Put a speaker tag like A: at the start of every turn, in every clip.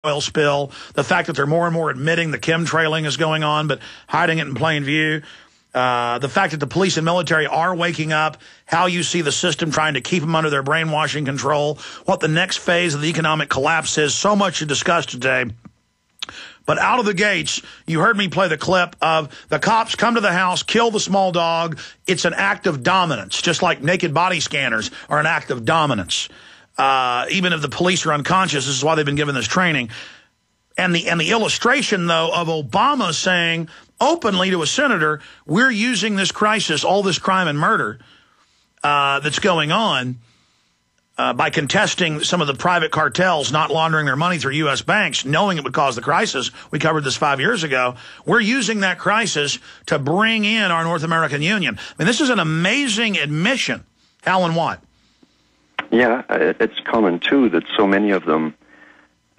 A: oil spill, the fact that they're more and more admitting the chemtrailing is going on, but hiding it in plain view, the fact that the police and military are waking up, how you see the system trying to keep them under their brainwashing control, what the next phase of the economic collapse is, so much to discuss today. But out of the gates, you heard me play the clip of the cops come to the house, kill the small dog. It's an act of dominance, just like naked body scanners are an act of dominance. Even if the police are unconscious, this is why they've been given this training. And the illustration, though, of Obama saying openly to a senator, we're using this crisis, all this crime and murder that's going on, by contesting some of the private cartels not laundering their money through U.S. banks, knowing it would cause the crisis. We covered this 5 years ago. We're using that crisis to bring in our North American Union. I mean, this is an amazing admission. Alan Watt.
B: Yeah, it's common, too, that so many of them,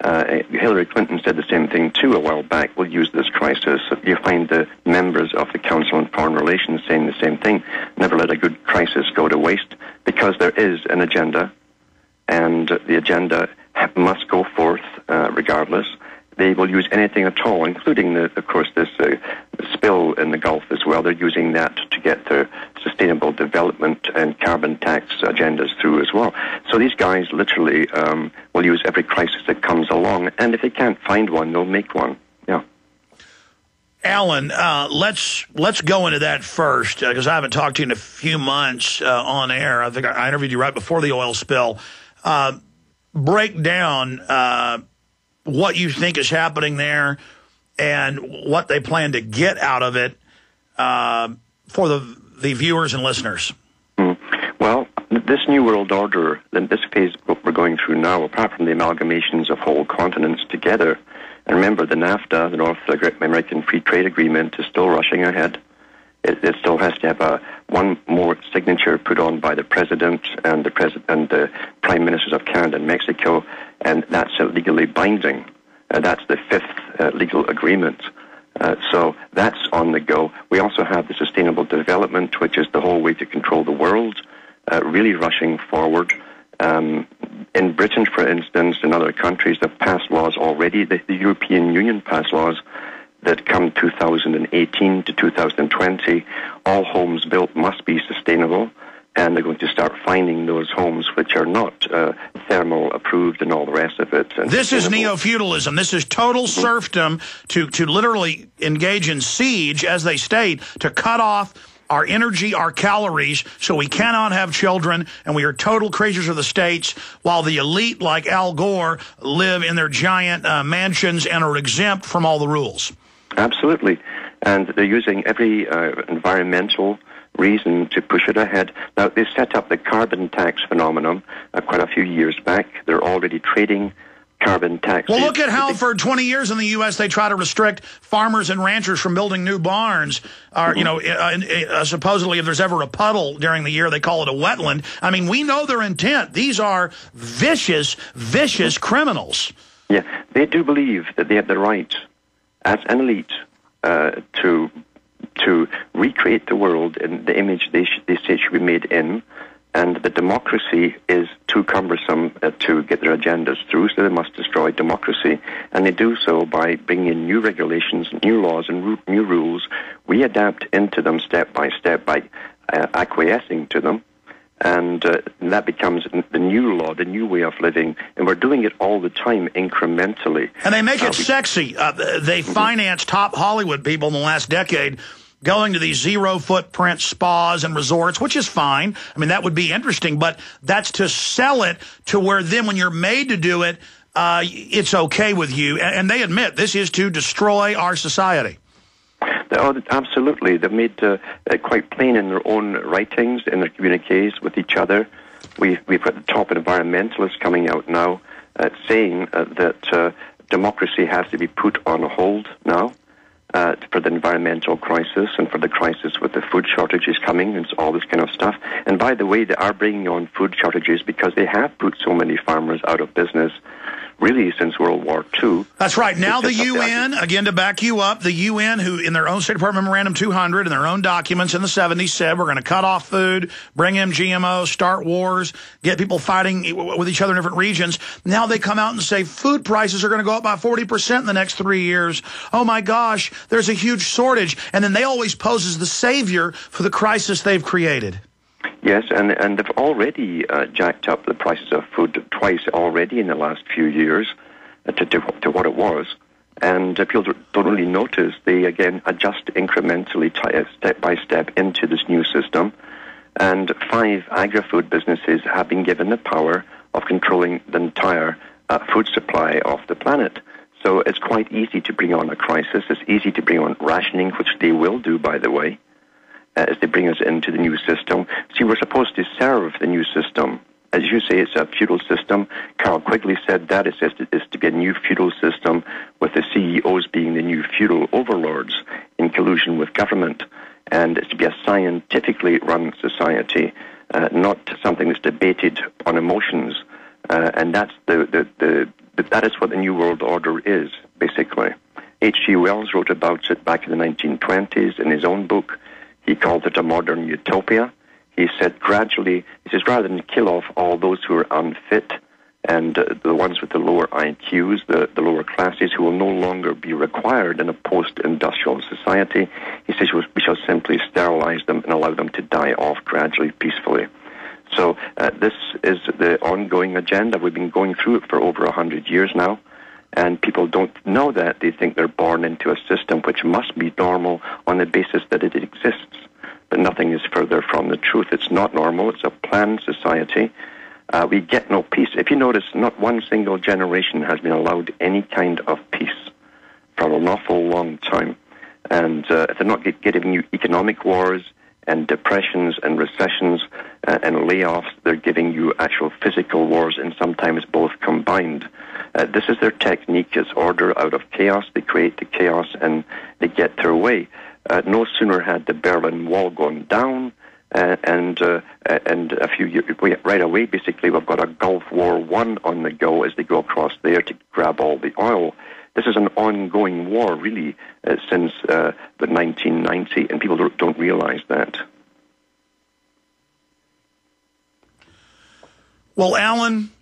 B: Hillary Clinton said the same thing, too, a while back, we'll use this crisis. You find the members of the Council on Foreign Relations saying the same thing. Never let a good crisis go to waste, because there is an agenda. And the agenda must go forth regardless. They will use anything at all, including, of course, this spill in the Gulf as well. They're using that to get their sustainable development and carbon tax agendas through as well. So these guys literally will use every crisis that comes along, and if they can't find one, they'll make one. Yeah.
A: Alan, let's go into that first, because I haven't talked to you in a few months on air. I think I interviewed you right before the oil spill. Break down what you think is happening there and what they plan to get out of it for the viewers and listeners.
B: Well, this New World Order, this phase we're going through now, apart from the amalgamations of whole continents together, and remember the NAFTA, the North American Free Trade Agreement, is still rushing ahead. It still has to have one more signature put on by the President and the Prime Ministers of Canada and Mexico, and that's legally binding. That's the fifth legal agreement. So that's on the go. We also have the Sustainable Development, which is the whole way to control the world, really rushing forward. In Britain, for instance, and other countries have passed laws already. The European Union passed laws that come 2018 to 2020, all homes built must be sustainable, and they're going to start finding those homes which are not thermal approved and all the rest of it. And
A: this is neo-feudalism. This is total serfdom to literally engage in siege, as they state, to cut off our energy, our calories, so we cannot have children, and we are total creatures of the states, while the elite, like Al Gore, live in their giant mansions and are exempt from all the rules.
B: Absolutely. And they're using every environmental reason to push it ahead. Now, they set up the carbon tax phenomenon quite a few years back. They're already trading carbon taxes.
A: Well, look at how for 20 years in the U.S. they try to restrict farmers and ranchers from building new barns. Or, you know, supposedly if there's ever a puddle during the year, they call it a wetland. I mean, we know their intent. These are vicious, vicious criminals.
B: Yeah, they do believe that they have the right as an elite to recreate the world in the image they say should be made in, and that democracy is too cumbersome to get their agendas through, so they must destroy democracy. And they do so by bringing in new regulations, new laws, and new rules. We adapt into them step by step by acquiescing to them. And that becomes the new law, the new way of living. And we're doing it all the time, incrementally.
A: And they make it sexy. They finance top Hollywood people in the last decade going to these zero-footprint spas and resorts, which is fine. I mean, that would be interesting. But that's to sell it to where then when you're made to do it, it's okay with you. And they admit this is to destroy our society.
B: Oh, absolutely. They've made quite plain in their own writings, in their communiques with each other. We've got the top environmentalists coming out now saying that democracy has to be put on hold now for the environmental crisis and for the crisis with the food shortages coming and all this kind of stuff. And by the way, they are bringing on food shortages because they have put so many farmers out of business. really since World War II.
A: That's right. Now the UN, again, to back you up, the UN, who in their own State Department Memorandum 200 and their own documents in the 70s said we're going to cut off food, bring in GMOs, start wars, get people fighting with each other in different regions. Now they come out and say food prices are going to go up by 40% in the next 3 years. Oh, my gosh, there's a huge shortage. And then they always pose as the savior for the crisis they've created.
B: Yes, and they've already jacked up the prices of food twice already in the last few years to what it was. And people don't really notice. They, again, adjust incrementally, step by step, into this new system. And 5 agri-food businesses have been given the power of controlling the entire food supply of the planet. So it's quite easy to bring on a crisis. It's easy to bring on rationing, which they will do, by the way, as they bring us into the new system. See, we're supposed to serve the new system. As you say, it's a feudal system. Carl Quigley said that. It says it's to be a new feudal system with the CEOs being the new feudal overlords in collusion with government. And it's to be a scientifically run society, not something that's debated on emotions. And that's that is what the New World Order is, basically. H.G. Wells wrote about it back in the 1920s in his own book. He called it a modern utopia. He said gradually, he says, rather than kill off all those who are unfit and the ones with the lower IQs, the lower classes who will no longer be required in a post-industrial society, he says we shall simply sterilize them and allow them to die off gradually, peacefully. So this is the ongoing agenda. We've been going through it for over 100 years now. And people don't know that. They think they're born into a system which must be normal on the basis that it exists. But nothing is further from the truth. It's not normal. It's a planned society. We get no peace. If you notice, not one single generation has been allowed any kind of peace for an awful long time. And if they're not giving you economic wars and depressions and recessions and layoffs, they're giving you actual physical wars, and sometimes both combined. This is their technique. It's order out of chaos. They create the chaos and they get their way. No sooner had the Berlin Wall gone down, and a few years right away, basically, we've got a Gulf War I on the go as they go across there to grab all the oil. This is an ongoing war, really, since the 1990, and people don't realize that.
A: Well, Alan,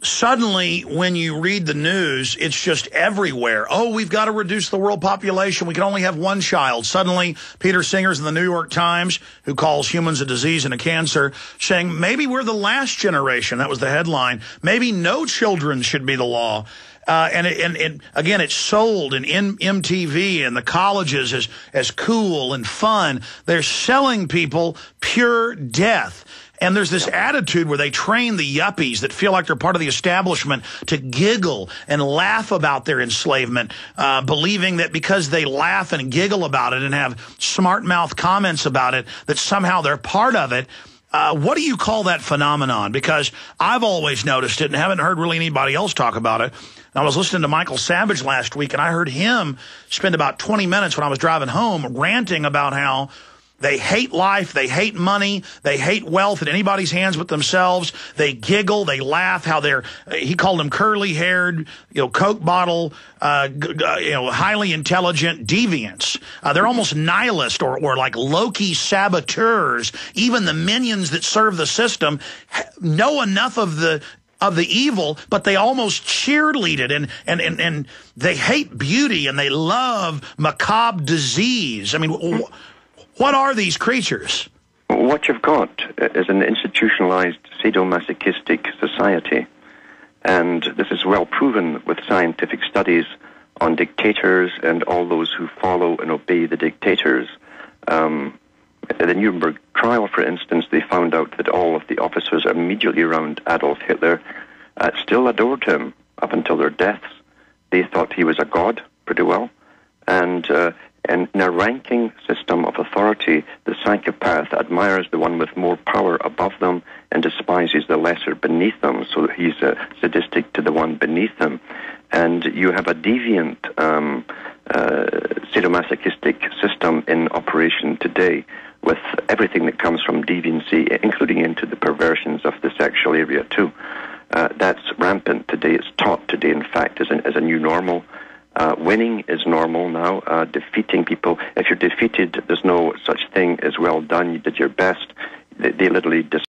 A: suddenly when you read the news, it's just everywhere. Oh, we've got to reduce the world population. We can only have one child. Suddenly, Peter Singer's in the New York Times, who calls humans a disease and a cancer, saying maybe we're the last generation. That was the headline. Maybe no children should be the law. And again, it's sold in MTV and the colleges as cool and fun. They're selling people pure death. And there's this attitude where they train the yuppies that feel like they're part of the establishment to giggle and laugh about their enslavement, believing that because they laugh and giggle about it and have smart mouth comments about it, that somehow they're part of it. What do you call that phenomenon? Because I've always noticed it and haven't heard really anybody else talk about it. I was listening to Michael Savage last week, and I heard him spend about 20 minutes when I was driving home ranting about how they hate life, they hate money, they hate wealth in anybody's hands but themselves. They giggle, they laugh, how he called them curly-haired, Coke bottle, highly intelligent deviants. They're almost nihilist or like Loki saboteurs. Even the minions that serve the system know enough of the evil, but they almost cheerlead it, and they hate beauty and they love macabre disease. I mean, what are these creatures?
B: What you've got is an institutionalized sadomasochistic society, and this is well proven with scientific studies on dictators and all those who follow and obey the dictators. At the Nuremberg trial, for instance, they found out that all of the officers immediately around Adolf Hitler still adored him up until their deaths. They thought he was a god, pretty well. And in a ranking system of authority, the psychopath admires the one with more power above them and despises the lesser beneath them, so that he's sadistic to the one beneath him. And you have a deviant sadomasochistic system in operation today, with everything that comes from deviancy, including into the perversions of the sexual area too. That's rampant today. It's taught today, in fact, as a new normal. Winning is normal now. Defeating people. If you're defeated, there's no such thing as well done. You did your best. They literally